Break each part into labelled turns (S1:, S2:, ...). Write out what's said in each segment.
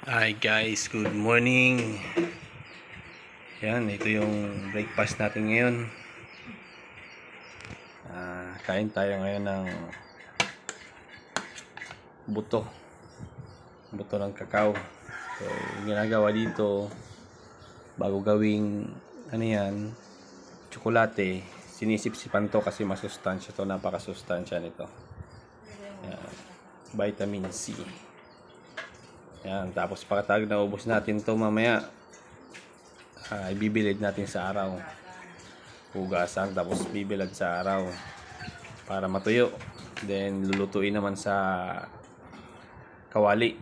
S1: Hi guys, good morning. Yan, ito yung breakfast natin ngayon. Kain tayo ngayon ng buto ng kakao. So, yung ginagawa dito, bago gawing tsokolate, sinisip-sipan to kasi masustansya to, napakasustansya nito. Yan, vitamin C. Yan, tapos pagkatapos na ubos natin to mamaya, ibibilad natin sa araw. Hugasan, tapos bibilad sa araw para matuyo. Then lulutuin naman sa kawali.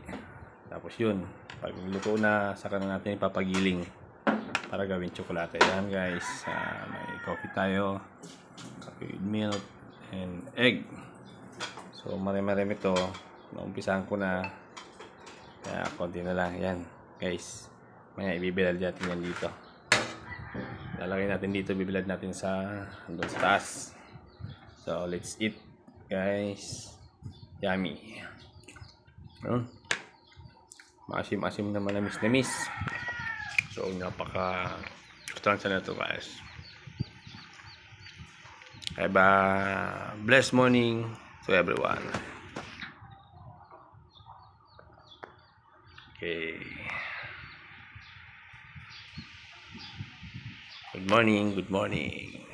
S1: Tapos yun, pag luto na, saka na natin ipapagiling para gawin tsokolate. Yan guys, may coffee tayo, coffee with milk and egg. So marami ito. Naumpisahan ko na, kaya konti na lang. Yan guys, may ibibilad natin yan dito. Lalagay natin dito, bibilad natin doon sa taas. So let's eat guys. Yummy. Maasim-asim na, manamis-namis. So napaka sustansya na ito guys. Have a blessed morning to everyone. Okay. Good morning, good morning.